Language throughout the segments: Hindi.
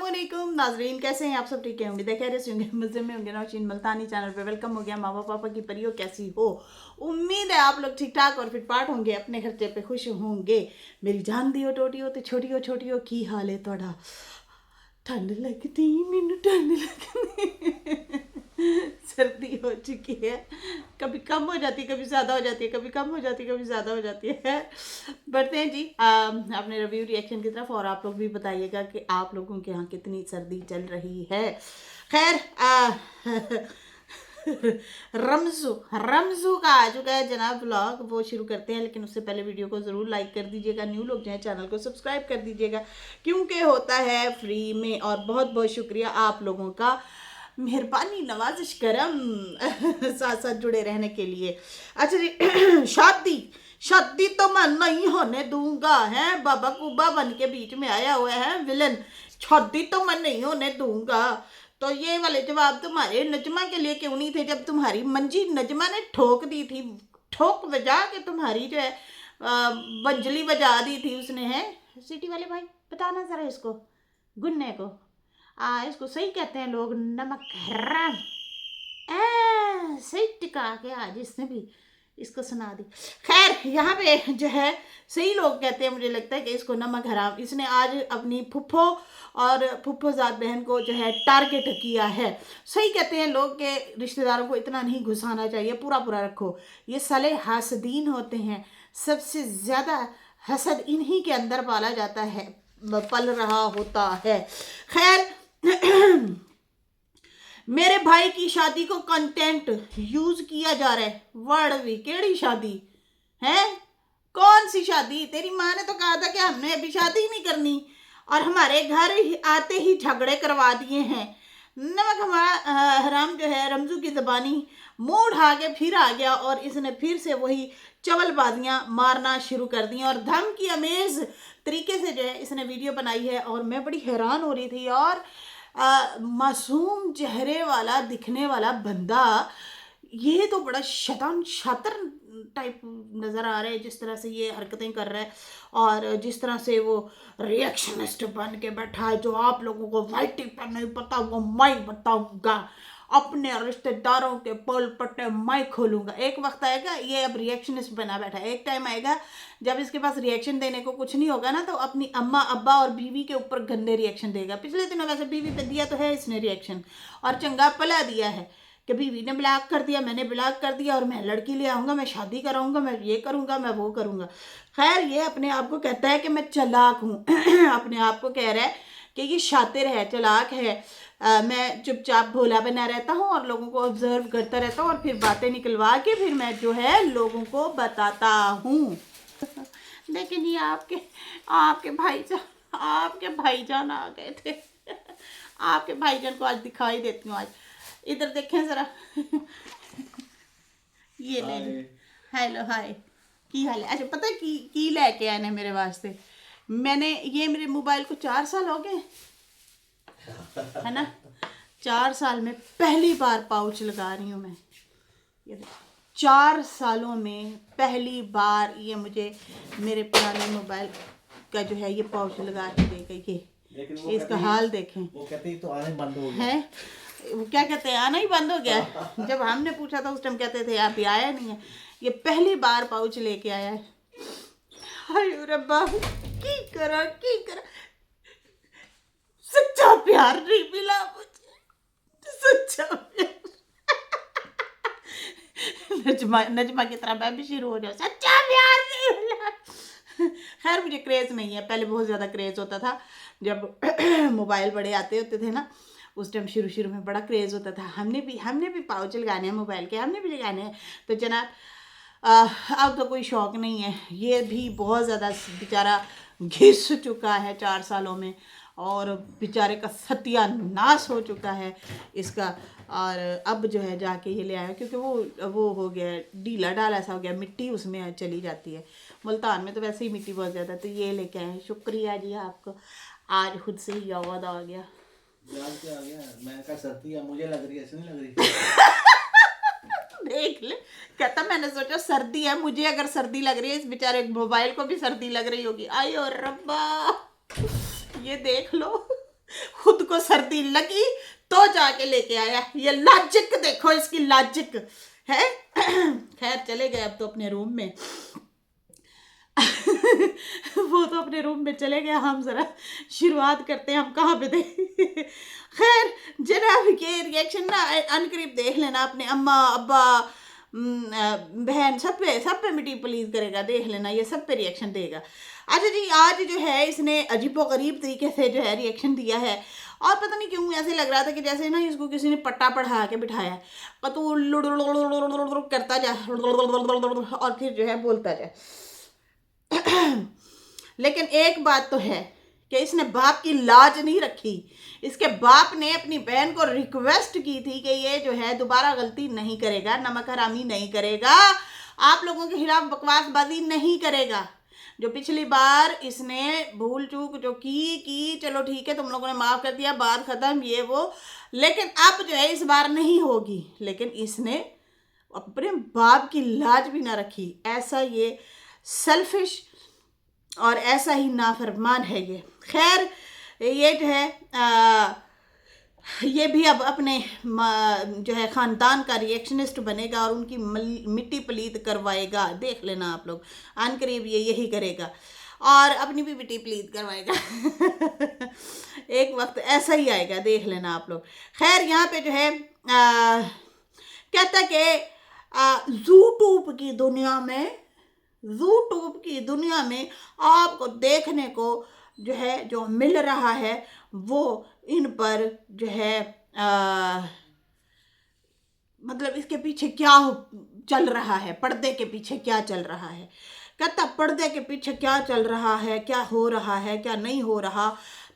अस्सलामुअलैकुम नाजरीन, कैसे हैं आप सब? ठीक है, उम्मीद है खैर से होंगे, मज़े में होंगे। नौशीन मुल्तानी चैनल पे वेलकम हो गया। मामा पापा की परियों कैसी हो? उम्मीद है आप लोग ठीक ठाक और फिट फाट होंगे, अपने खर्चे पे खुश होंगे। मेरी जान दी हो टोटी हो तो छोटी हो की हाल है थोड़ा? ठंड लगती मैनू ठंड लगती सर्दी हो चुकी है, कभी कम हो जाती है, कभी ज़्यादा हो जाती है, कभी कम हो जाती है, कभी ज़्यादा हो जाती है। बढ़ते हैं जी अपने रिव्यू रिएक्शन की तरफ, और आप लोग भी बताइएगा कि आप लोगों के यहाँ कितनी सर्दी चल रही है। खैर रमजू रमजू का आ चुका है जनाब ब्लॉग, वो शुरू करते हैं। लेकिन उससे पहले वीडियो को ज़रूर लाइक कर दीजिएगा, न्यू लोग जो हैं चैनल को सब्सक्राइब कर दीजिएगा, क्योंकि होता है फ्री में। और बहुत बहुत शुक्रिया आप लोगों का, मेहरबानी नवाजिश करम साथ साथ जुड़े रहने के लिए। अच्छा जी शादी तो मैं नहीं होने दूंगा, है बाबा कुबा बन के बीच में आया हुआ है विलन। शादी तो मैं नहीं होने दूंगा। तो ये वाले जवाब तुम्हारे नजमा के लिए क्यों नहीं थे, जब तुम्हारी मंजी नजमा ने ठोक दी थी, ठोक बजा के तुम्हारी जो है बंजली बजा दी थी उसने। है सिटी वाले भाई, बताना जरा इसको गुन्ने को, इसको सही कहते हैं लोग, नमक हराम। सही टिका के आज इसने भी इसको सुना दी। खैर यहाँ पे जो है सही लोग कहते हैं, मुझे लगता है कि इसको नमक हराम। इसने आज अपनी फुफ्फो और फुफ्फोजाद बहन को जो है टारगेट किया है। सही कहते हैं लोग के रिश्तेदारों को इतना नहीं घुसाना चाहिए, पूरा पूरा रखो। ये साले हासदीन होते हैं, सबसे ज़्यादा हसद इन्हीं के अंदर पाला जाता है, पल रहा होता है। खैर मेरे भाई की शादी को कंटेंट यूज किया जा रहा है। वर्ड भी केड़ी शादी है? कौन सी शादी? तेरी माँ ने तो कहा था कि हमने अभी शादी नहीं करनी, और हमारे घर आते ही झगड़े करवा दिए हैं। नमक हमारा हराम जो है रमजू की ज़बानी मुँह उठा के फिर आ गया, और इसने फिर से वही चवलबाजियाँ मारना शुरू कर दी, और धमकी अमेज तरीके से जो है इसने वीडियो बनाई है। और मैं बड़ी हैरान हो रही थी, और मासूम चेहरे वाला दिखने वाला बंदा, ये तो बड़ा शैतान शातिर टाइप नज़र आ रहा है, जिस तरह से ये हरकतें कर रहा है, और जिस तरह से वो रिएक्शनिस्ट बन के बैठा है। जो आप लोगों को वाइटी पर नहीं पता वो मैं बताऊंगा, अपने रिश्तेदारों के पोल पट्टे मैं खोलूंगा। एक वक्त आएगा ये अब रिएक्शनिस्ट बना बैठा है, एक टाइम आएगा जब इसके पास रिएक्शन देने को कुछ नहीं होगा ना, तो अपनी अम्मा अब्बा और बीवी के ऊपर गंदे रिएक्शन देगा। पिछले दिनों वैसे बीवी पे दिया तो है इसने रिएक्शन, और चंगा पला दिया है कि बीवी ने ब्लॉक कर दिया, मैंने ब्लॉक कर दिया, और मैं लड़की ले आऊँगा, मैं शादी कराऊँगा, मैं ये करूँगा, मैं वो करूँगा। खैर ये अपने आप को कहता है कि मैं चालाक हूँ अपने आप को कह रहा है कि ये शातिर है, चालाक है। मैं चुपचाप भोला बना रहता हूँ और लोगों को ऑब्जर्व करता रहता हूँ, और फिर बातें निकलवा के फिर मैं जो है लोगों को बताता हूँ। लेकिन ये आपके भाईजान आ गए थे आपके भाईजान को आज दिखाई देती हूँ। आज इधर देखें ज़रा ये ले लो। हेलो हाय, की हाल है? अच्छा पता है की लेके आए ने मेरे वास्ते। मैंने ये मेरे मोबाइल को 4 साल हो गए है ना, 4 साल में पहली बार पाउच लगा रही हूँ मैं। ये 4 सालों में पहली बार ये मुझे मेरे पुराने मोबाइल का जो है ये पाउच लगा के दे गई। ये इसका हाल देखें। वो कहते हैं तो आना ही बंद हो गया है, वो क्या कहते हैं, आना ही बंद हो गया। जब हमने पूछा था उस टाइम कहते थे आप आया नहीं है। ये पहली बार पाउच लेके आया है। हाय रब्बा, की करा सच्चा प्यार नहीं मिला मुझे, सच्चा प्यार। नजमा की तरह मैं भी शुरू हो जाऊँ, सच्चा प्यार नहीं मिला। खैर मुझे क्रेज़ नहीं है, पहले बहुत ज़्यादा क्रेज़ होता था जब मोबाइल बड़े आते होते थे ना, उस टाइम शुरू में बड़ा क्रेज़ होता था। हमने भी पाउच लगाने हैं मोबाइल के, हमने भी लगाने हैं। तो जनाब अब तो कोई शौक़ नहीं है। ये भी बहुत ज़्यादा बेचारा घिस चुका है 4 सालों में, और बेचारे का सत्यानाश हो चुका है इसका। और अब जो है जाके ये ले आया, क्योंकि वो हो गया ढीला ढाला सा हो गया, मिट्टी उसमें चली जाती है। मुल्तान में तो वैसे ही मिट्टी बहुत ज़्यादा, तो ये लेके आए। शुक्रिया जी आपको, आज खुद से ही याद आ गया। याद क्या आ गया? मैं क्या सर्दी है मुझे लग रही है, ऐसे नहीं लग रही देख ले, कहता मैंने सोचा सर्दी है मुझे, अगर सर्दी लग रही है इस बेचारे मोबाइल को भी सर्दी लग रही होगी। आयो रब्बा, ये देख लो खुद उनको सर्दी लगी तो जाके लेके आया। ये लॉजिक देखो, इसकी लॉजिक है। खैर चले गए अब तो अपने रूम में। वो तो अपने रूम में चले गए, हम जरा शुरुआत करते हैं, हम कहाँ पे थे। खैर जनाब के रिएक्शन ना अनकरीब देख लेना, अपने अम्मा अब्बा बहन सब पे मिट्टी प्लीज करेगा, देख लेना, ये सब पे रिएक्शन देगा। अच्छा जी, आज जो है इसने अजीबोगरीब तरीके से जो है रिएक्शन दिया है, और पता नहीं क्यों ऐसे लग रहा था कि जैसे ना इसको किसी ने पट्टा पढ़ा के बिठाया है, कतू करता जाए और फिर जो है बोलता जाए। लेकिन एक बात तो है कि इसने बाप की लाज नहीं रखी। इसके बाप ने अपनी बहन को रिक्वेस्ट की थी कि ये जो है दोबारा गलती नहीं करेगा, नमक हरामी नहीं करेगा, आप लोगों के खिलाफ बकवासबाजी नहीं करेगा। जो पिछली बार इसने भूल चूक जो की चलो ठीक है, तुम लोगों ने माफ़ कर दिया, बात ख़त्म, ये वो, लेकिन अब जो है इस बार नहीं होगी। लेकिन इसने अपने बाप की लाज भी ना रखी। ऐसा ये सेल्फिश और ऐसा ही नाफरमान है ये। खैर ये जो है ये भी अब अपने जो है ख़ानदान का रिएक्शनिस्ट बनेगा और उनकी मिट्टी पलीत करवाएगा। देख लेना आप लोग, अनकरीब ये यही करेगा और अपनी भी मिट्टी पलीत करवाएगा। एक वक्त ऐसा ही आएगा, देख लेना आप लोग। खैर यहाँ पे जो है कहता कि यूट्यूब की दुनिया में आपको देखने को जो है जो मिल रहा है वो इन पर जो है मतलब इसके पीछे क्या चल रहा है, पर्दे के पीछे क्या चल रहा है। कहता पर्दे के पीछे क्या चल रहा है, क्या हो रहा है, क्या नहीं हो रहा,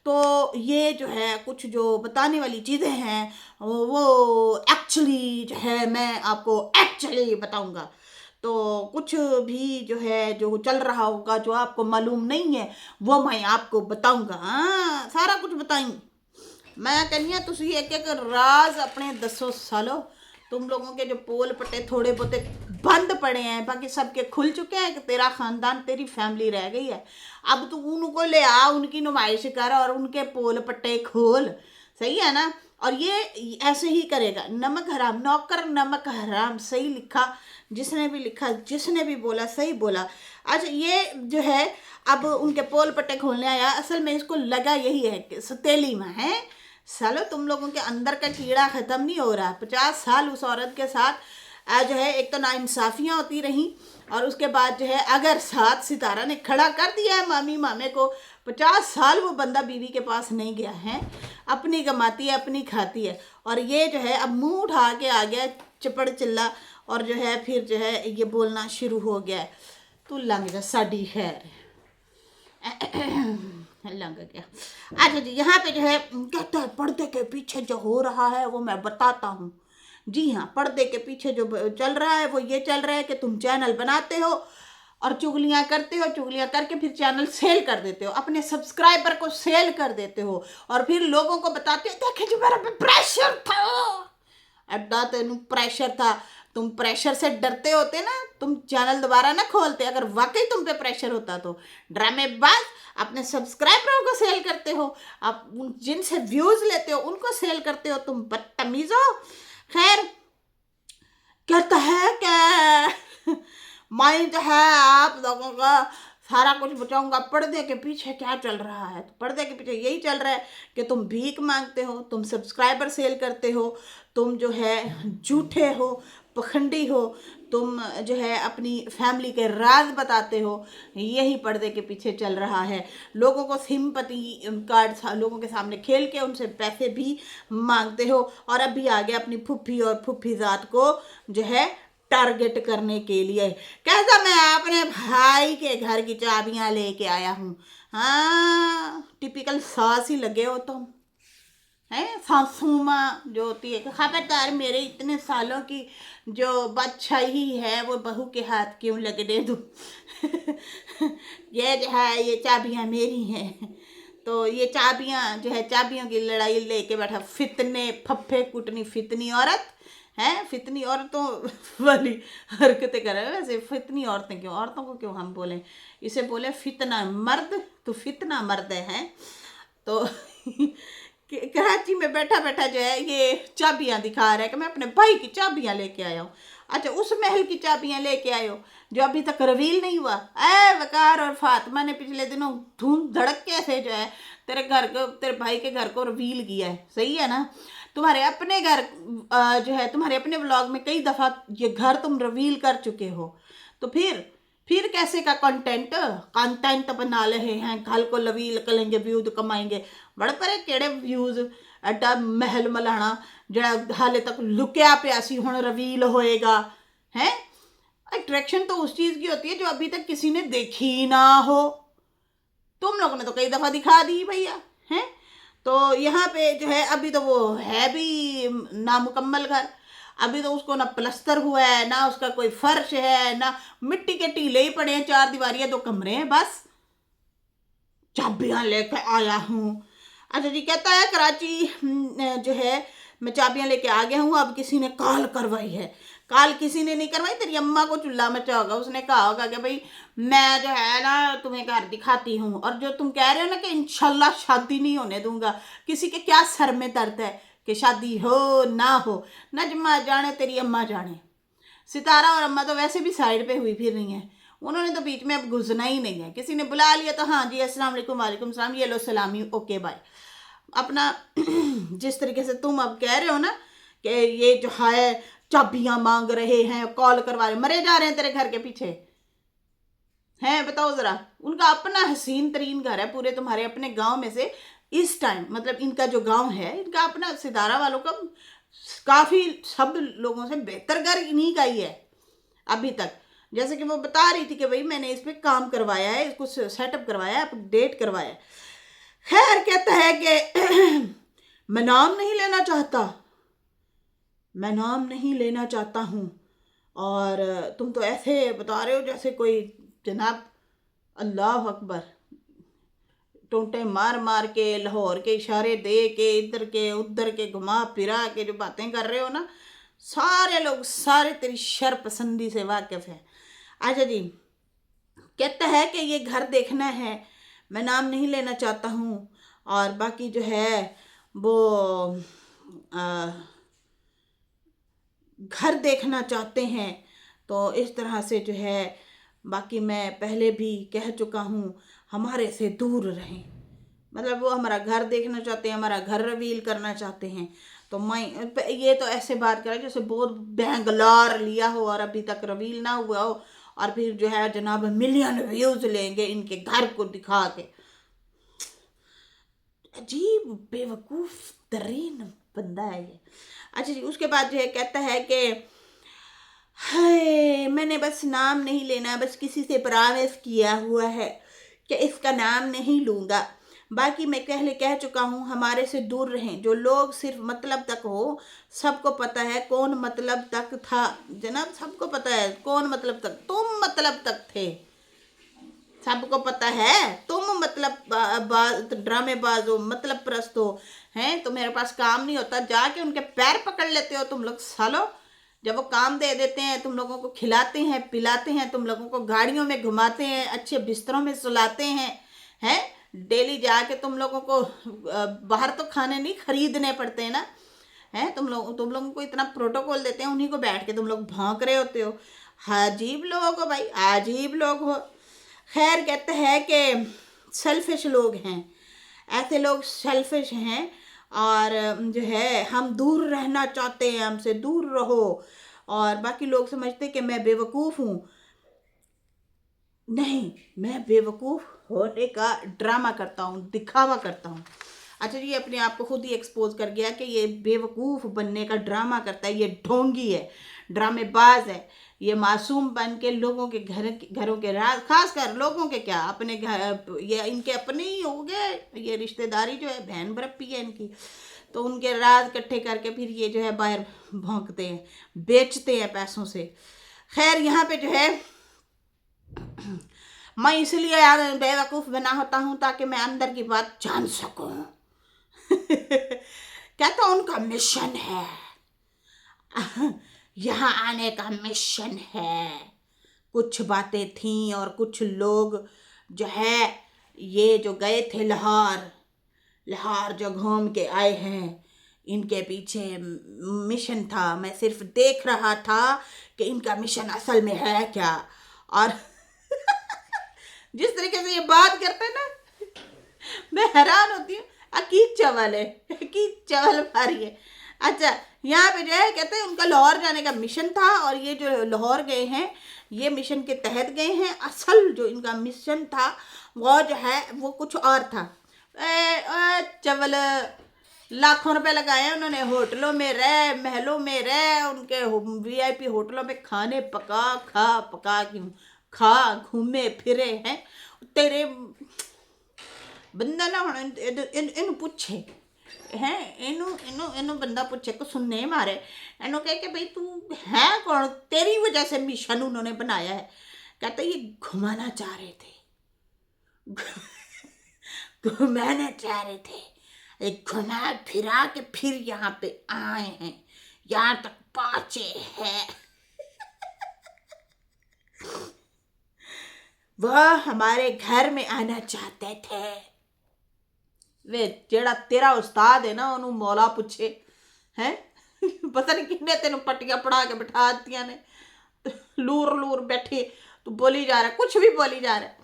तो ये जो है कुछ जो बताने वाली चीज़ें हैं वो एक्चुअली जो है मैं आपको एक्चुअली बताऊंगा। तो कुछ भी जो है जो चल रहा होगा जो आपको मालूम नहीं है वो मैं आपको बताऊंगा। हाँ, सारा कुछ बताएंगे। मैं कहनी तुम एक एक राज अपने 10 सालों तुम लोगों के जो पोल पट्टे थोड़े बहुते बंद पड़े हैं, बाकी सबके खुल चुके हैं कि तेरा ख़ानदान तेरी फैमिली रह गई है। अब तू उनको ले आ, उनकी नुमाइश कर और उनके पोल पट्टे खोल, सही है ना। और ये ऐसे ही करेगा। नमक हराम, नौकर नमक हराम, सही लिखा, जिसने भी लिखा, जिसने भी बोला सही बोला। अच्छा ये जो है अब उनके पोल पट्टे खोलने आया, असल में इसको लगा यही है कि सतेली में है सालो तुम लोगों के अंदर का कीड़ा ख़त्म नहीं हो रहा। 50 साल उस औरत के साथ जो है एक तो नाइंसाफ़ियाँ होती रहीं और उसके बाद जो है अगर साथ सितारा ने खड़ा कर दिया है मामी मामे को, 50 साल वो बंदा बीवी के पास नहीं गया है, अपनी कमाती है अपनी खाती है। और ये जो है अब मुंह उठा के आ गया चपड़ चिल्ला और जो है फिर जो है ये बोलना शुरू हो गया है, तू लंघ जा साड़ी खैर लंघ गया। अच्छा जी यहाँ पे जो है कहता है पर्दे के पीछे जो हो रहा है वो मैं बताता हूँ। जी हाँ, पर्दे के पीछे जो चल रहा है वो ये चल रहा है कि तुम चैनल बनाते हो और चुगलियाँ करते हो, चुगलियाँ करके फिर चैनल सेल कर देते हो, अपने सब्सक्राइबर को सेल कर देते हो और फिर लोगों को बताते हो देखे जी मेरा प्रेशर था। अड्डा तेन प्रेशर था, तुम प्रेशर से डरते होते ना तुम चैनल दोबारा ना खोलते। अगर वाकई तुम पे प्रेशर होता तो ड्रामेबाज अपने सब्सक्राइबरों को सेल करते हो, आप जिनसे व्यूज़ लेते हो उनको सेल करते हो, तुम बदतमीज हो। खैर कहता है कि मैं जो है आप लोगों का सारा कुछ बचाऊंगा। पर्दे के पीछे क्या चल रहा है, तो पर्दे के पीछे यही चल रहा है कि तुम भीख मांगते हो, तुम सब्सक्राइबर सेल करते हो, तुम जो है झूठे हो, पखंडी हो, तुम जो है अपनी फैमिली के राज बताते हो, यही पर्दे के पीछे चल रहा है। लोगों को सिंपैथी कार्ड लोगों के सामने खेल के उनसे पैसे भी मांगते हो और अभी आगे अपनी फुफ्फी और फुफ्फीजात को जो है टारगेट करने के लिए। कैसा मैं अपने भाई के घर की चाबियां लेके आया हूँ। हाँ, टिपिकल सास ही लगे हो तुम, हैं सासू माँ जो होती है। खबरदार मेरे इतने सालों की जो बादशाही है वो बहू के हाथ क्यों लगने दूँ। ये जो है ये चाबियाँ मेरी हैं, तो ये चाबियाँ जो है चाबियों की लड़ाई लेके बैठा फितने फफ्फे कुटनी फितनी औरत है। फितनी औरतों वाली हरकतें कर रहे हैं। वैसे फितनी औरतें क्यों, औरतों को क्यों हम बोलें, इसे बोले फितना मर्द, तो फितना मर्द है। तो कराची में बैठा बैठा जो है ये चाबियां दिखा रहा है कि मैं अपने भाई की चाबियां लेके आया हूँ। अच्छा, उस महल की चाबियां लेके आए हो जो अभी तक रिवील नहीं हुआ। वकार और फातिमा ने पिछले दिनों धूम धड़के से जो है तेरे घर को, तेरे भाई के घर को रिवील किया है, सही है ना। तुम्हारे अपने घर जो है तुम्हारे अपने व्लॉग में कई दफ़ा ये घर तुम रिवील कर चुके हो, तो फिर कैसे का कंटेंट बना रहे हैं, घर को रिवील करेंगे, व्यूज कमाएंगे। बड़े परे केड़े व्यूज, एडा महल मलाना जड़ा हाले तक लुकिया प्यासी हुण रिवील होएगा है। अट्रैक्शन तो उस चीज़ की होती है जो अभी तक किसी ने देखी ना हो। तुम लोगों ने तो कई दफ़ा दिखा दी भैया हैं। तो यहाँ पे जो है अभी तो वो है भी नामुकम्मल घर, अभी तो उसको ना प्लस्तर हुआ है, ना उसका कोई फर्श है, ना मिट्टी के टीले ही पड़े हैं, 4 दीवारियां 2 कमरे हैं बस। चाबियां लेके आया हूँ। अच्छा जी, कहता है कराची जो है मैं चाबियां लेके आ गया हूँ। अब किसी ने कॉल करवाई है। कॉल किसी ने नहीं करवाई, तेरी अम्मा को चुल्ला मचा होगा। उसने कहा होगा कि भाई मैं जो है ना तुम्हें घर दिखाती हूँ, और जो तुम कह रहे हो ना कि इंशाल्लाह शादी नहीं होने दूंगा, किसी के क्या सर में दर्द है कि शादी हो ना हो। नजमा जाने, तेरी अम्मा जाने। सितारा और अम्मा तो वैसे भी साइड पे हुई फिर रही हैं, उन्होंने तो बीच में अब घुसना ही नहीं है। किसी ने बुला लिया तो हाँ जी अस्सलाम वालेकुम, वालेकुम सलाम, ये लो सलामी, ओके बाय। अपना जिस तरीके से तुम अब कह रहे हो ना कि ये जो है चाबियां मांग रहे हैं, कॉल करवा रहे, मरे जा रहे हैं तेरे घर के पीछे हैं, बताओ जरा। उनका अपना हसीन तरीन घर है पूरे तुम्हारे अपने गांव में से इस टाइम, मतलब इनका जो गांव है इनका अपना, सितारा वालों का काफ़ी सब लोगों से बेहतर घर इन्हीं का ही है अभी तक। जैसे कि वो बता रही थी कि भाई मैंने इस पर काम करवाया है, इसको सेटअप करवाया है, अपडेट करवाया है। खैर, कहता है कि मैं नाम नहीं लेना चाहता, मैं नाम नहीं लेना चाहता हूँ, और तुम तो ऐसे बता रहे हो जैसे कोई जनाब अल्लाह अकबर, टोंटे मार मार के, लाहौर के इशारे दे के, इधर के उधर के घुमा फिरा के जो बातें कर रहे हो ना, सारे लोग सारे तेरी शर पसंदी से वाकिफ है। अच्छा जी, कहता है कि ये घर देखना है, मैं नाम नहीं लेना चाहता हूँ, और बाकी जो है वो घर देखना चाहते हैं। तो इस तरह से जो है, बाकी मैं पहले भी कह चुका हूँ हमारे से दूर रहें। मतलब वो हमारा घर देखना चाहते हैं, हमारा घर रिवील करना चाहते हैं। तो मैं ये तो ऐसे बात करे जैसे बहुत बैंगलोर लिया हो और अभी तक रिवील ना हुआ हो, और फिर जो है जनाब मिलियन व्यूज लेंगे इनके घर को दिखा के। अजीब बेवकूफ़ तरीन बंदा है ये। अच्छा जी, उसके बाद जो है कहता है कि हाय मैंने बस नाम नहीं लेना, बस किसी से प्रॉमिस किया हुआ है कि इसका नाम नहीं लूँगा। बाकी मैं पहले कह चुका हूँ हमारे से दूर रहें। जो लोग सिर्फ मतलब तक हो, सबको पता है कौन मतलब तक था जनाब, सबको पता है कौन मतलब तक, तुम मतलब तक थे, सबको पता है। तुम मतलब ड्रामेबाज हो, मतलब प्रस्त हो हैं। तो मेरे पास काम नहीं होता, जाके उनके पैर पकड़ लेते हो तुम लोग सालो। जब वो काम दे देते हैं, तुम लोगों को खिलाते हैं पिलाते हैं, तुम लोगों को गाड़ियों में घुमाते हैं, अच्छे बिस्तरों में सुलाते हैं डेली जाके तुम लोगों को बाहर तो खाने नहीं खरीदने पड़ते हैं ना, हैं। तुम लोगों को इतना प्रोटोकॉल देते हैं, उन्हीं को बैठ के तुम लोग भौंक रहे होते हो। अजीब लोग हो भाई, अजीब लोग हो। खैर, कहते हैं कि सेल्फिश लोग हैं, ऐसे लोग सेल्फिश हैं, और जो है हम दूर रहना चाहते हैं, हमसे दूर रहो। और बाकी लोग समझते कि मैं बेवकूफ़ हूँ। नहीं, मैं बेवकूफ़ होने का ड्रामा करता हूँ, दिखावा करता हूँ। अच्छा जी, अपने आप को खुद ही एक्सपोज कर गया कि ये बेवकूफ़ बनने का ड्रामा करता है, ये ढोंगी है, ड्रामेबाज है। ये मासूम बन के लोगों के घरों के राज, खासकर लोगों के क्या अपने घर, ये इनके अपने ही हो गए, ये रिश्तेदारी जो है बहन बरप्पी है इनकी, तो उनके राज इकट्ठे करके फिर ये जो है बाहर भौंकते हैं, बेचते हैं पैसों से। खैर, यहाँ पे जो है मैं इसलिए यार बेवकूफ़ बना होता हूँ ताकि मैं अंदर की बात जान सकूँ। क्या तो उनका मिशन है, यहाँ आने का मिशन है। कुछ बातें थीं और कुछ लोग जो है ये जो गए थे लाहौर, लाहौर जो घूम के आए हैं, इनके पीछे मिशन था, मैं सिर्फ देख रहा था कि इनका मिशन असल में है क्या। और जिस तरीके से ये बात करते हैं ना, मैं हैरान होती हूँ। अकीद चवल है, अकीद चवल मारी है। अच्छा, यहाँ पे जो है कहते हैं उनका लाहौर जाने का मिशन था, और ये जो लाहौर गए हैं ये मिशन के तहत गए हैं। असल जो इनका मिशन था वो जो है वो कुछ और था। चवल लाखों रुपए लगाए हैं उन्होंने, होटलों में रह, महलों में रह, उनके वीआईपी होटलों में खाने पका खा पका क्यों खा, घूमे फिरे हैं। तेरे ਬੰਦਾ ਨਾ ਹੁਣ ਇਹਨੂੰ ਪੁੱਛੇ ਹੈ, ਇਹਨੂੰ ਬੰਦਾ पूछे को सुनने मारे, ਇਹਨੂੰ कहे कि भाई तू है कौन, तेरी वजह से मिशन उन्होंने बनाया है। कहते ये घुमाना चाह रहे थे, घुमाना चाह रहे थे, एक घुमा फिरा के फिर यहाँ पे आए हैं, यहाँ तक पहुंचे हैं। वह हमारे घर में आना चाहते थे। वे जेड़ा तेरा उस्ताद है ना उन्होंने मौला पूछे हैं। पता नहीं कितने तेन पट्टियां पढ़ा के बिठा दिया ने, लूर लूर बैठे तू बोली जा रहा है, कुछ भी बोली जा रहा है।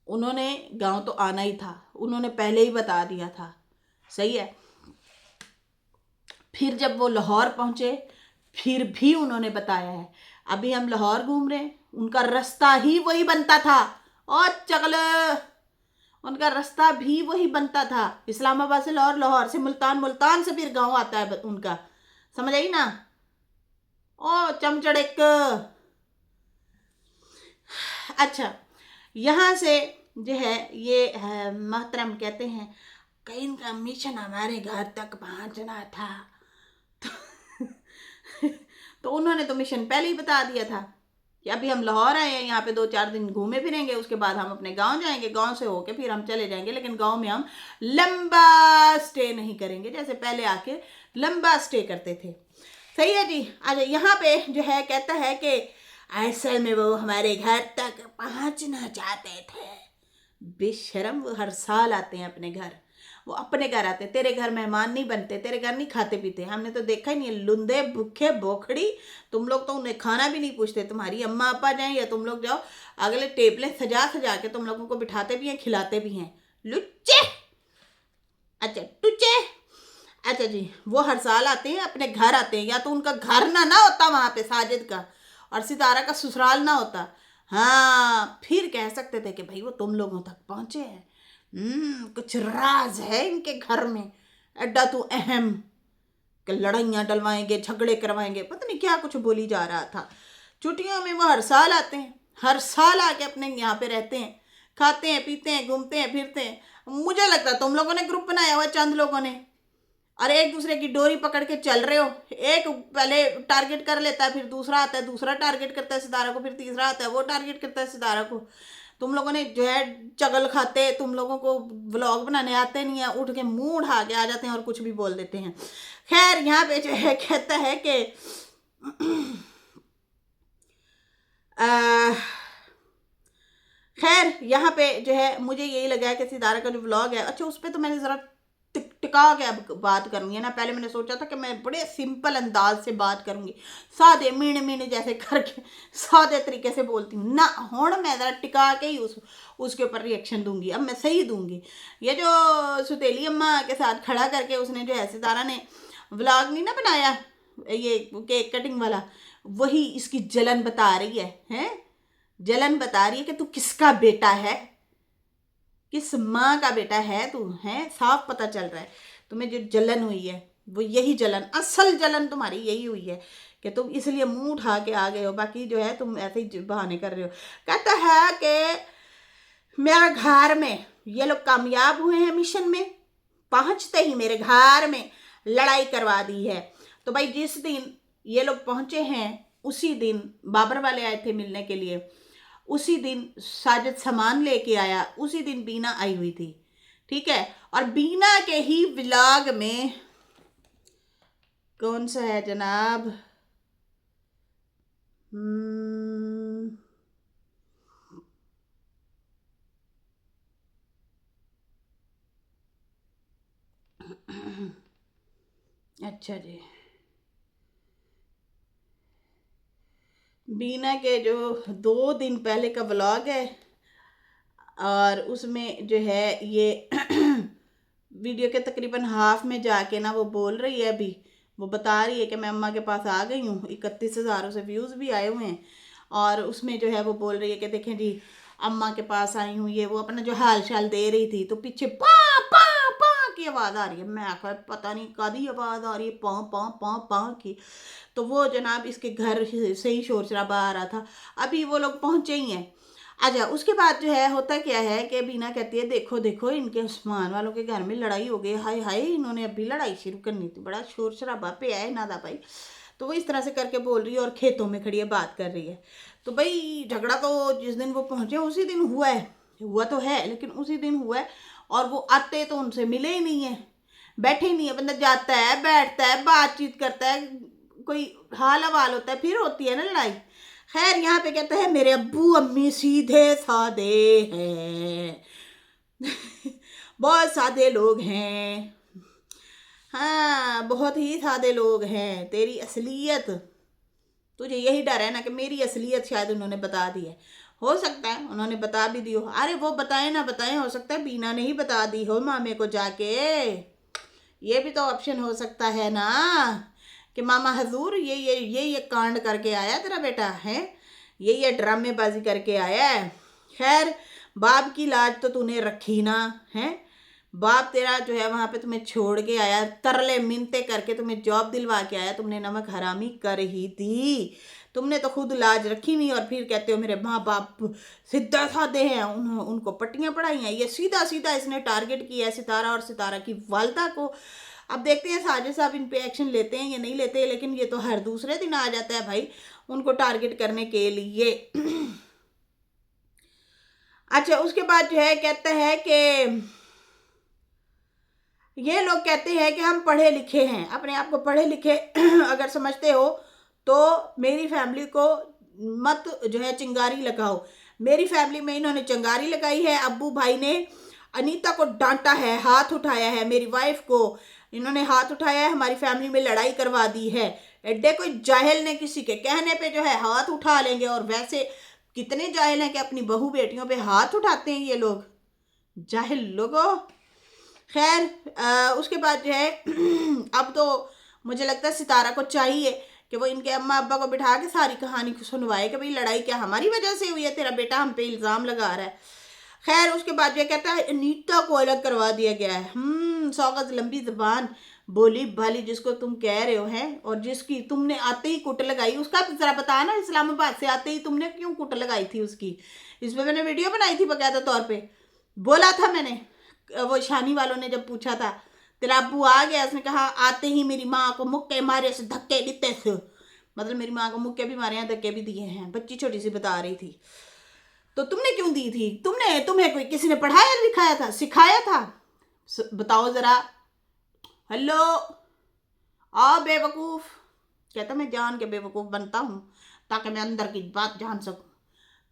उन्होंने गांव तो आना ही था, उन्होंने पहले ही बता दिया था, सही है। फिर जब वो लाहौर पहुंचे फिर भी उन्होंने बताया है। अभी हम लाहौर घूम रहे हैं, उनका रास्ता ही वही बनता था। और चगल, उनका रास्ता भी वही बनता था, इस्लामाबाद से लाहौर, लाहौर से मुल्तान, मुल्तान से फिर गांव आता है उनका, समझ आई ना। ओ चमचड़क। अच्छा, यहाँ से जो है ये मोहतरम कहते हैं कि इनका मिशन हमारे घर तक पहुँचना था। तो उन्होंने तो मिशन पहले ही बता दिया था कि अभी हम लाहौर आए हैं, यहाँ पे 2-4 दिन घूमे फिरेंगे, उसके बाद हम अपने गांव जाएंगे, गांव से होके फिर हम चले जाएंगे, लेकिन गांव में हम लंबा स्टे नहीं करेंगे जैसे पहले आके लंबा स्टे करते थे। सही है जी। अच्छा, यहाँ पे जो है कहता है कि असल में वो हमारे घर तक पहुँचना चाहते थे। बेशरम, वो हर साल आते हैं अपने घर, वो अपने घर आते हैं, तेरे घर मेहमान नहीं बनते, तेरे घर नहीं खाते पीते। हमने तो देखा ही नहीं, लुंदे भूखे बोखड़ी, तुम लोग तो उन्हें खाना भी नहीं पूछते। तुम्हारी अम्मा अपा जाएं या तुम लोग जाओ, अगले टेबलें सजा सजा के तुम लोगों को बिठाते भी हैं, खिलाते भी हैं, लुच्चे। अच्छा टुच्चे। अच्छा जी, वो हर साल आते हैं, अपने घर आते हैं, या तो उनका घर ना होता वहाँ पे साजिद का, और सितारा का ससुराल ना होता, हाँ फिर कह सकते थे कि भाई वो तुम लोगों तक पहुँचे हैं। कुछ राज है इनके घर में, एड्डा तू अहम कि लड़ाइयाँ डलवाएंगे, झगड़े करवाएंगे, पता नहीं क्या कुछ बोली जा रहा था। छुट्टियों में वो हर साल आते हैं, हर साल आके अपने यहाँ पे रहते हैं, खाते हैं पीते हैं, घूमते हैं फिरते हैं। मुझे लगता है तुम लोगों ने ग्रुप बनाया हुआ, चंद लोगों ने, और एक दूसरे की डोरी पकड़ के चल रहे हो। एक पहले टारगेट कर लेता है, फिर दूसरा आता है, दूसरा टारगेट करता है सितारा को, फिर तीसरा आता है, वो टारगेट करता है सितारा को। तुम लोगों ने जो है चगल खाते, तुम लोगों को व्लॉग बनाने आते नहीं है, उठ के मुंह उठा के आ जाते हैं और कुछ भी बोल देते हैं। खैर, यहाँ पे जो है कहता है कि खैर यहाँ पे जो है मुझे यही लगा है कि सितारा का जो व्लॉग है, अच्छा उस पर तो मैंने ज़रा टिका के अब बात करनी है ना। पहले मैंने सोचा था कि मैं बड़े सिंपल अंदाज से बात करूंगी, सादे मीणे मीणे जैसे करके सादे तरीके से बोलती हूँ ना, हूँ मैं ज़रा टिका के ही उसके ऊपर रिएक्शन दूंगी। अब मैं सही दूंगी। ये जो सुतेली अम्मा के साथ खड़ा करके उसने जो है सितारा ने व्लॉग नहीं ना बनाया, ये केक कटिंग वाला, वही इसकी जलन बता रही है, जलन बता रही है कि तू किसका बेटा है, किस माँ का बेटा है तू, है साफ पता चल रहा है। तुम्हें जो जलन हुई है वो यही जलन, असल जलन तुम्हारी यही हुई है कि तुम इसलिए मुंह उठा के आ गए हो, बाकी जो है तुम ऐसे ही बहाने कर रहे हो। कहता है कि मेरे घर में ये लोग कामयाब हुए हैं, मिशन में पहुंचते ही मेरे घर में लड़ाई करवा दी है। तो भाई जिस दिन ये लोग पहुंचे हैं उसी दिन बाबर वाले आए थे मिलने के लिए, उसी दिन साजिद सामान लेके आया, उसी दिन बीना आई हुई थी, ठीक है। और बीना के ही व्लॉग में कौन सा है जनाब, अच्छा जी। बीना के जो 2 दिन पहले का व्लॉग है, और उसमें जो है ये वीडियो के तकरीबन हाफ में जाके ना वो बोल रही है, अभी वो बता रही है कि मैं अम्मा के पास आ गई हूँ, 31,000 से व्यूज़ भी आए हुए हैं। और उसमें जो है वो बोल रही है कि देखें जी अम्मा के पास आई हूँ, ये वो अपना जो हाल चाल दे रही थी, तो पीछे पा पा पा की आवाज़ आ रही है। मैं आखिर पता नहीं कदी आवाज़ आ रही है पा पा पा पा की। तो वो जनाब इसके घर से ही शोर शराबा आ रहा था, अभी वो लोग पहुँचे ही हैं। अच्छा, उसके बाद जो है होता क्या है कि बीना कहती है देखो देखो इनके उस्मान वालों के घर में लड़ाई हो गई, हाय हाय इन्होंने अभी लड़ाई शुरू करनी थी, बड़ा शोर शराबा पे है नादा भाई। तो वो इस तरह से करके बोल रही है और खेतों में खड़ी है बात कर रही है। तो भाई झगड़ा तो जिस दिन वो पहुंचे उसी दिन हुआ है, हुआ तो है लेकिन उसी दिन हुआ है। और वो आते तो उनसे मिले ही नहीं है, बैठे ही नहीं है। बंदा जाता है बैठता है बातचीत करता है, कोई हाल हवाल होता है, फिर होती है ना लड़ाई। खैर यहाँ पे कहते हैं मेरे अब्बू अम्मी सीधे साधे हैं बहुत सादे लोग हैं। हाँ बहुत ही सादे लोग हैं। तेरी असलियत, तुझे यही डर है ना कि मेरी असलियत शायद उन्होंने बता दी है। हो सकता है उन्होंने बता भी दी हो, अरे वो बताए ना बताए, हो सकता है बीना ने ही बता दी हो मामे को जाके। ये भी तो ऑप्शन हो सकता है ना कि मामा हजूर ये कांड करके आया तेरा बेटा है, ये ड्रामेबाजी करके आया है। खैर बाप की लाज तो तूने रखी ना है, बाप तेरा जो है वहाँ पे तुम्हें छोड़ के आया, तरले मिन्नते करके तुम्हें जॉब दिलवा के आया, तुमने नमक हरामी कर ही दी। तुमने तो खुद लाज रखी नहीं और फिर कहते हो मेरे माँ बाप सीधा साधे हैं, उनको पट्टियाँ पढ़ाई हैं। ये सीधा सीधा इसने टारगेट किया है सितारा और सितारा की वालदा को। अब देखते हैं साजिद साहब इन पे एक्शन लेते हैं या नहीं लेते, लेकिन ये तो हर दूसरे दिन आ जाता है भाई उनको टारगेट करने के लिए। अच्छा उसके बाद जो है कहता है कि ये लोग कहते हैं कि हम पढ़े लिखे हैं, अपने आप को पढ़े लिखे अगर समझते हो तो मेरी फैमिली को मत जो है चिंगारी लगाओ। मेरी फैमिली में इन्होंने चिंगारी लगाई है, अब्बू भाई ने अनीता को डांटा है, हाथ उठाया है, मेरी वाइफ को इन्होंने हाथ उठाया है, हमारी फैमिली में लड़ाई करवा दी है। एड्डे कोई जाहिल ने किसी के कहने पे जो है हाथ उठा लेंगे, और वैसे कितने जाहिल हैं कि अपनी बहू बेटियों पे हाथ उठाते हैं ये लोग, जाहिल लोगों। खैर उसके बाद जो है अब तो मुझे लगता है सितारा को चाहिए कि वो इनके अम्मा अब्बा को बिठा के सारी कहानी को सुनवाए कि भाई लड़ाई क्या हमारी वजह से हुई है, तेरा बेटा हम पे इल्ज़ाम लगा रहा है। खैर उसके बाद जो कहता है अनीता को अलग करवा दिया गया है। 100 गज लंबी जबान बोली भाली जिसको तुम कह रहे हो हैं, और जिसकी तुमने आते ही कुट लगाई, उसका जरा बता ना, इस्लामाबाद से आते ही तुमने क्यों कुट लगाई थी उसकी। इस पर मैंने वीडियो बनाई थी बकायदा तौर पे, बोला था मैंने। वो शानी वालों ने जब पूछा था तेरा अब्बू आ गया, उसने कहा आते ही मेरी माँ को मुक्के मारे से धक्के देते थे, मतलब मेरी माँ को मुक्के भी मारे हैं धक्के भी दिए हैं। बच्ची छोटी सी बता रही थी, तो तुमने क्यों दी थी, तुम्हें कोई किसी ने पढ़ाया लिखाया था, सिखाया था, बताओ जरा। हेलो आ बेवकूफ, कहता मैं जान के बेवकूफ बनता हूँ ताकि मैं अंदर की बात जान सकूं।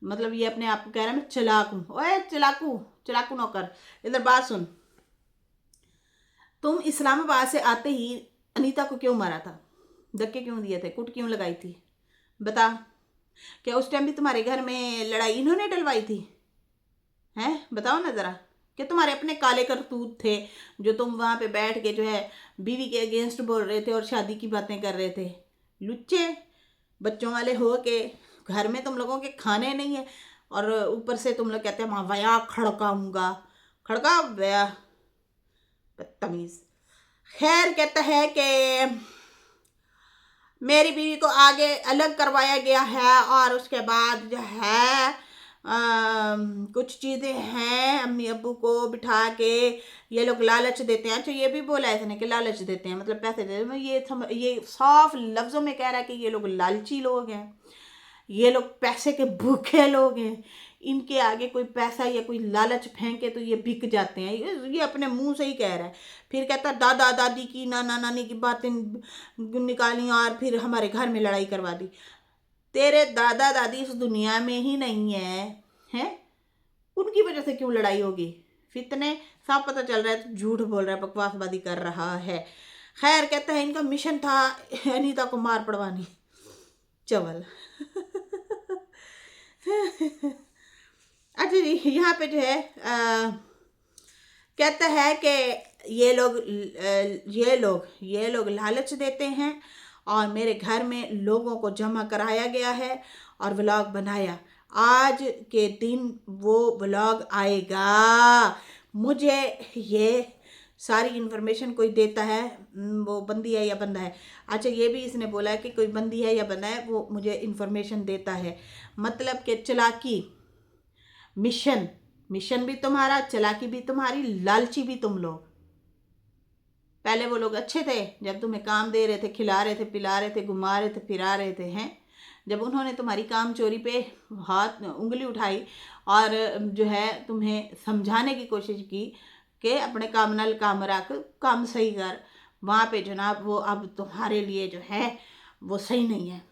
मतलब ये अपने आप को कह रहा है मैं चालाक हूँ। ओए चालाकू चालाकू नौकर, इधर बात सुन। तुम इस्लामाबाद से आते ही अनीता को क्यों मारा था, धक्के क्यों दिए थे, कुट क्यों लगाई थी, बता। क्या उस टाइम भी तुम्हारे घर में लड़ाई इन्होंने डलवाई थी, हैं बताओ ना ज़रा। क्या तुम्हारे अपने काले करतूत थे जो तुम वहाँ पे बैठ के जो है बीवी के अगेंस्ट बोल रहे थे और शादी की बातें कर रहे थे। लुच्चे बच्चों वाले हो के घर में तुम लोगों के खाने नहीं है, और ऊपर से तुम लोग कहते हैं मैं वया खड़काऊंगा, खड़का वया, बदतमीज। खैर कहता है कि मेरी बीवी को आगे अलग करवाया गया है, और उसके बाद जो है कुछ चीज़ें हैं अम्मी अब्बू को बिठा के ये लोग लालच देते हैं। अच्छा ये भी बोला है इसने कि लालच देते हैं, मतलब पैसे देते हैं। ये साफ लफ्ज़ों में कह रहा है कि ये लोग लालची लोग हैं, ये लोग पैसे के भूखे लोग हैं, इनके आगे कोई पैसा या कोई लालच फेंके तो ये बिक जाते हैं। ये अपने मुंह से ही कह रहा है। फिर कहता दादा दादी की नाना नानी की बातें निकाली और फिर हमारे घर में लड़ाई करवा दी। तेरे दादा दादी इस दुनिया में ही नहीं है, हैं? उनकी वजह से क्यों लड़ाई होगी, फितने साफ पता चल रहा है तो झूठ बोल रहा है, बकवासबाजी कर रहा है। खैर कहता है इनका मिशन था अनीता को मार पड़वानी। चवल। अच्छा जी, यहाँ पे जो है कहता है कि ये लोग लालच देते हैं और मेरे घर में लोगों को जमा कराया गया है और व्लॉग बनाया। आज के दिन वो व्लॉग आएगा। मुझे ये सारी इन्फॉर्मेशन कोई देता है, वो बंदी है या बंदा है। अच्छा, ये भी इसने बोला है कि कोई बंदी है या बंदा है, वो मुझे इन्फॉर्मेशन देता है। मतलब कि चालाकी, मिशन भी तुम्हारा, चालाकी भी तुम्हारी, लालची भी तुम लोग। पहले वो लोग अच्छे थे जब तुम्हें काम दे रहे थे, खिला रहे थे, पिला रहे थे, घुमा रहे थे, फिरा रहे थे, हैं। जब उन्होंने तुम्हारी काम चोरी पे हाथ उंगली उठाई और जो है तुम्हें समझाने की कोशिश की कि अपने काम नल काम रख, काम सही कर, वहाँ पे जनाब वो अब तुम्हारे लिए जो है वो सही नहीं है।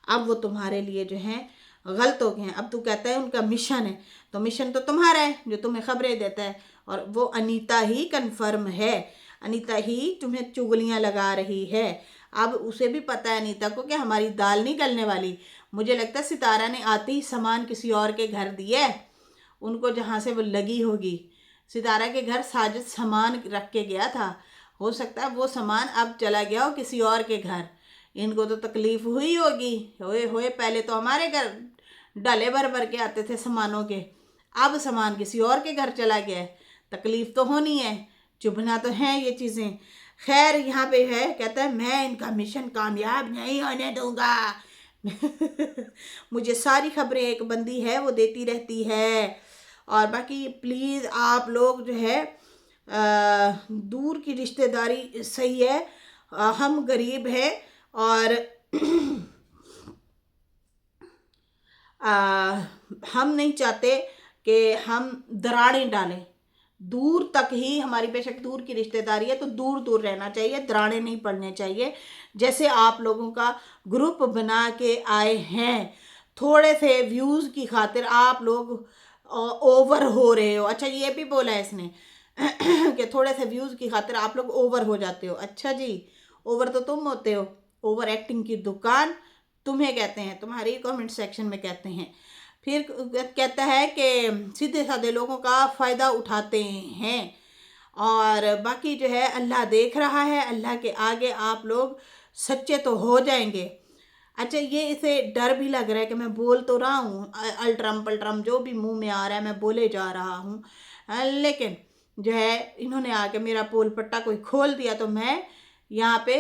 अब वो तुम्हारे लिए जो है गलत हो गए हैं। अब तू कहता है उनका मिशन है, तो मिशन तो तुम्हारा है जो तुम्हें खबरें देता है, और वो अनीता ही कन्फर्म है। अनीता ही तुम्हें चुगलियाँ लगा रही है। अब उसे भी पता है अनीता को कि हमारी दाल नहीं गलने वाली। मुझे लगता है सितारा ने आते ही सामान किसी और के घर दिया है, उनको जहाँ से वो लगी होगी। सितारा के घर साजिद सामान रख के गया था, हो सकता है वो सामान अब चला गया हो किसी और के घर। इनको तो तकलीफ हुई होगी। होए होए, पहले तो हमारे घर डले भर भर के आते थे सामानों के, अब सामान किसी और के घर चला गया है, तकलीफ तो होनी है, चुभना तो है ये चीज़ें। खैर यहाँ पे है, कहता है मैं इनका मिशन कामयाब नहीं होने दूंगा। मुझे सारी खबरें एक बंदी है वो देती रहती है, और बाकी प्लीज़ आप लोग जो है दूर की रिश्तेदारी सही है, हम गरीब हैं और हम नहीं चाहते कि हम दराड़ें डालें। दूर तक ही हमारी, बेशक दूर की रिश्तेदारी है तो दूर दूर रहना चाहिए, दराड़ें नहीं पड़ने चाहिए। जैसे आप लोगों का ग्रुप बना के आए हैं, थोड़े से व्यूज़ की खातिर आप लोग ओवर हो रहे हो। अच्छा, ये भी बोला है इसने कि थोड़े से व्यूज़ की खातिर आप लोग ओवर हो जाते हो। अच्छा जी, ओवर तो तुम होते हो, ओवर एक्टिंग की दुकान तुम्हें कहते हैं, तुम्हारी कमेंट सेक्शन में कहते हैं। फिर कहता है कि सीधे साधे लोगों का फ़ायदा उठाते हैं, और बाकी जो है अल्लाह देख रहा है, अल्लाह के आगे आप लोग सच्चे तो हो जाएंगे। अच्छा, ये इसे डर भी लग रहा है कि मैं बोल तो रहा हूँ अल्ट्रम पल्ट्रम जो भी मुंह में आ रहा है मैं बोले जा रहा हूँ, लेकिन जो है इन्होंने आके मेरा पोल पट्टा कोई खोल दिया तो मैं यहाँ पे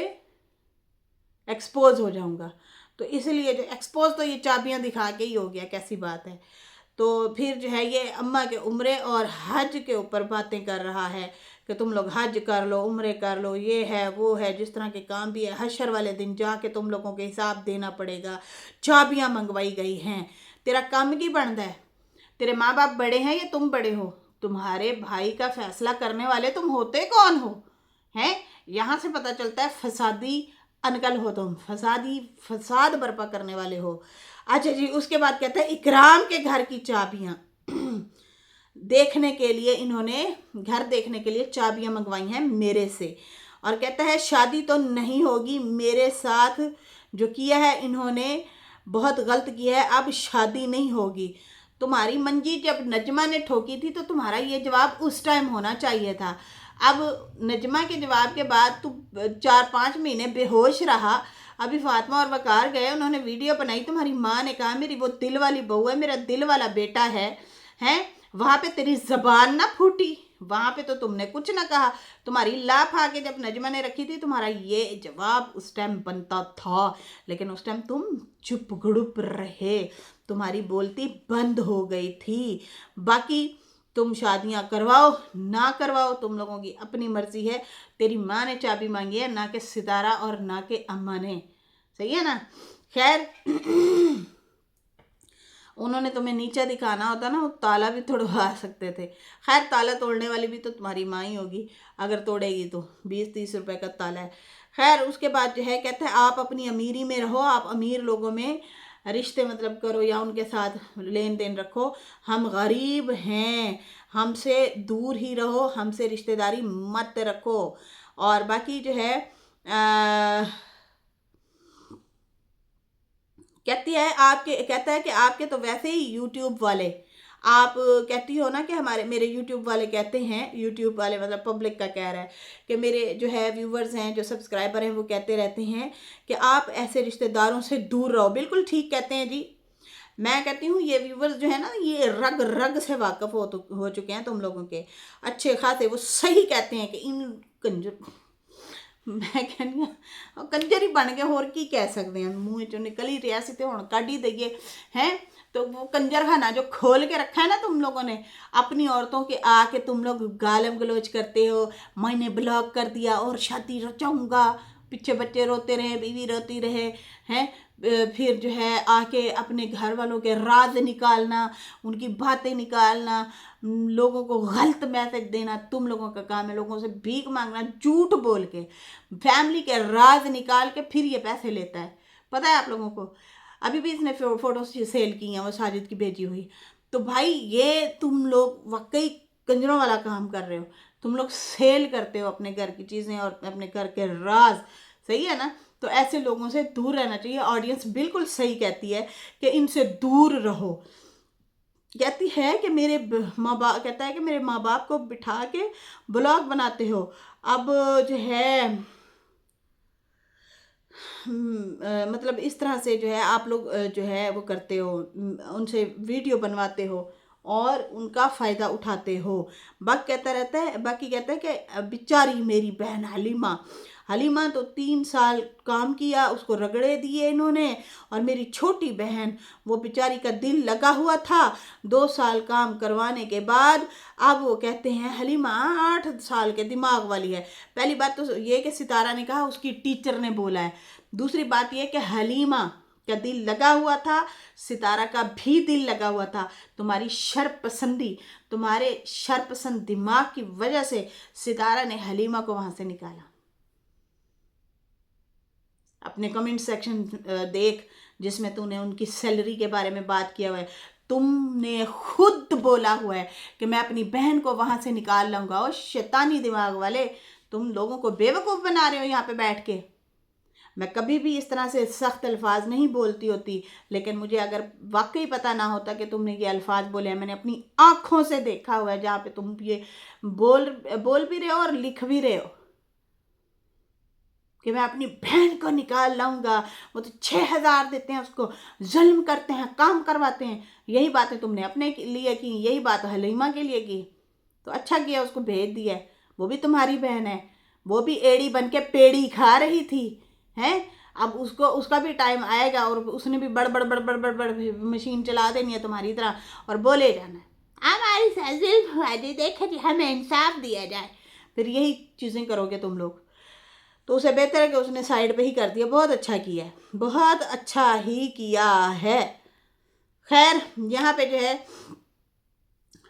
एक्सपोज हो जाऊँगा। तो इसलिए जो एक्सपोज तो ये चाबियां दिखा के ही हो गया, कैसी बात है। तो फिर जो है ये अम्मा के उम्रे और हज के ऊपर बातें कर रहा है कि तुम लोग हज कर लो, उम्रे कर लो, ये है वो है, जिस तरह के काम भी है, हशर वाले दिन जाके तुम लोगों के हिसाब देना पड़ेगा। चाबियां मंगवाई गई हैं, तेरा काम की बनता है। तेरे माँ बाप बड़े हैं या तुम बड़े हो? तुम्हारे भाई का फैसला करने वाले तुम होते कौन हो? हैं, यहाँ से पता चलता है फसादी अनकल हो तुम, फसाद बर्पा करने वाले हो। अच्छा जी, उसके बाद कहता है इकराम के घर की चाबियां देखने के लिए, इन्होंने घर देखने के लिए चाबियां मंगवाई हैं मेरे से, और कहता है शादी तो नहीं होगी मेरे साथ, जो किया है इन्होंने बहुत गलत किया है, अब शादी नहीं होगी। तुम्हारी मंजी जब नजमा ने ठोकी थी तो तुम्हारा ये जवाब उस टाइम होना चाहिए था। अब नजमा के जवाब के बाद तू 4-5 महीने बेहोश रहा। अभी फातिमा और वकार गए, उन्होंने वीडियो बनाई, तुम्हारी माँ ने कहा मेरी वो दिल वाली बहू है, मेरा दिल वाला बेटा है, हैं। वहाँ पे तेरी जबान ना फूटी, वहाँ पे तो तुमने कुछ ना कहा। तुम्हारी लाफ आके जब नजमा ने रखी थी तुम्हारा ये जवाब उस टाइम बनता था, लेकिन उस टाइम तुम चुप गुड़ुप रहे, तुम्हारी बोलती बंद हो गई थी। बाकी तुम शादियां करवाओ ना करवाओ तुम लोगों की अपनी मर्जी है। तेरी माँ ने चाबी मांगी है, ना कि सितारा और ना कि अम्मा ने, सही है ना। खैर उन्होंने तुम्हें नीचा दिखाना होता ना, वो ताला भी तोड़वा सकते थे। खैर ताला तोड़ने वाली भी तो तुम्हारी माँ ही होगी, अगर तोड़ेगी तो 20-30 रुपए का ताला है। खैर उसके बाद जो है कहते हैं आप अपनी अमीरी में रहो, आप अमीर लोगों में रिश्ते मतलब करो या उनके साथ लेन देन रखो, हम गरीब हैं, हमसे दूर ही रहो, हमसे रिश्तेदारी मत रखो। और बाकी जो है कहता है कि आपके तो वैसे ही यूट्यूब वाले, आप कहती हो ना कि मेरे यूट्यूब वाले कहते हैं, यूट्यूब वाले मतलब पब्लिक का कह रहा है कि मेरे जो है व्यूवर्स हैं, जो सब्सक्राइबर हैं, वो कहते रहते हैं कि आप ऐसे रिश्तेदारों से दूर रहो। बिल्कुल ठीक कहते हैं जी। मैं कहती हूँ ये व्यूवर्स जो है ना, ये रग रग से वाकफ हो चुके हैं तुम लोगों के अच्छे खासे। वो सही कहते हैं कि इन कंजर, मैं कहनी कंजर ही बन गए, होर की कह सकते हैं, मुँह चो निकल ही रहा सी तो हुण कढ़ ही दईए हैं। तो वो कंजर खाना जो खोल के रखा है ना तुम लोगों ने अपनी औरतों के, आके तुम लोग गालम गलोच करते हो, मैंने ब्लॉक कर दिया और शादी रचाऊंगा, पीछे बच्चे रोते रहे, बीवी रोती रहे हैं, फिर जो है आके अपने घर वालों के राज निकालना, उनकी बातें निकालना, लोगों को गलत मैसेज देना तुम लोगों का काम है। लोगों से भीख मांगना, झूठ बोल के फैमिली के राज निकाल के फिर ये पैसे लेता है। पता है आप लोगों को, अभी भी इसने फोटो सेल की हैं, वो साजिद की भेजी हुई। तो भाई ये तुम लोग वाकई कंजरों वाला काम कर रहे हो, तुम लोग सेल करते हो अपने घर की चीज़ें और अपने घर के राज, सही है ना। तो ऐसे लोगों से दूर रहना चाहिए। ऑडियंस बिल्कुल सही कहती है कि इनसे दूर रहो। कहती है कि मेरे माँ बाप, कहता है कि मेरे माँ बाप को बिठा के ब्लॉग बनाते हो। अब जो है मतलब इस तरह से जो है आप लोग जो है वो करते हो, उनसे वीडियो बनवाते हो और उनका फ़ायदा उठाते हो। बाकी कहता है कि बेचारी मेरी बहन हलीमा तो 3 साल काम किया, उसको रगड़े दिए इन्होंने, और मेरी छोटी बहन वो बेचारी का दिल लगा हुआ था, 2 साल काम करवाने के बाद अब वो कहते हैं हलीमा 8 साल के दिमाग वाली है। पहली बात तो ये कि सितारा ने कहा, उसकी टीचर ने बोला है। दूसरी बात ये कि हलीमा का दिल लगा हुआ था, सितारा का भी दिल लगा हुआ था। तुम्हारी शर्पसंदी, तुम्हारे शर्पसंद दिमाग की वजह से सितारा ने हलीमा को वहां से निकाला। अपने कमेंट सेक्शन देख, जिसमें तूने उनकी सैलरी के बारे में बात किया हुआ है। तुमने खुद बोला हुआ है कि मैं अपनी बहन को वहां से निकाल लाऊंगा। और शैतानी दिमाग वाले, तुम लोगों को बेवकूफ़ बना रहे हो यहाँ पे बैठ के। मैं कभी भी इस तरह से सख्त अल्फाज नहीं बोलती होती, लेकिन मुझे अगर वाकई पता ना होता कि तुमने ये अल्फाज बोले हैं, मैंने अपनी आँखों से देखा हुआ है जहाँ पे तुम ये बोल भी रहे हो और लिख भी रहे हो कि मैं अपनी बहन को निकाल लाऊंगा। वो तो 6,000 देते हैं उसको, जुल्म करते हैं, काम करवाते हैं। यही बातें तुमने अपने लिए की, यही बात हलीमा के लिए की। तो अच्छा किया, उसको भेज दिया। वो भी तुम्हारी बहन है, वो भी एड़ी बन के पेड़ी खा रही थी हैं। अब उसका भी टाइम आएगा और उसने भी बड़ बड़ बड़ बड़ बड़ बड़ मशीन चला देनी है तुम्हारी तरह और बोले जाना है हमारी साजिद देखे जी, हमें इंसाफ दिया जाए। फिर यही चीज़ें करोगे तुम लोग। तो उसे बेहतर है कि उसने साइड पे ही कर दिया। बहुत अच्छा किया है, बहुत अच्छा ही किया है। खैर यहाँ पे जो है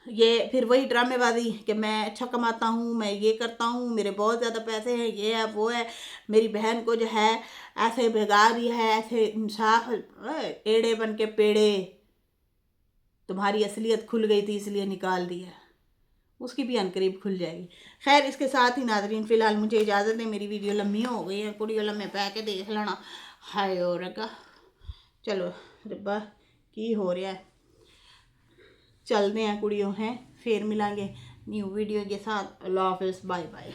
ये फिर वही ड्रामेबाजी कि मैं अच्छा कमाता हूँ, मैं ये करता हूँ, मेरे बहुत ज़्यादा पैसे हैं, ये है वो है, मेरी बहन को जो है ऐसे भिगा दिया है, ऐसे इंसाफ। एड़े बन के पेड़े, तुम्हारी असलियत खुल गई थी इसलिए निकाल दिया। उसकी भी अनकरीब खुल जाएगी। खैर इसके साथ ही नाजरीन फ़िलहाल मुझे इजाज़त है, मेरी वीडियो लम्बी हो गई है, कुड़ी लम्बे पै के देख लेना। हाय और चलो रब्बा की हो रहा है। चलते हैं कुड़ियों हैं, फिर मिलेंगे न्यू वीडियो के साथ। अल्लाह हाफ़िज़, बाय बाय।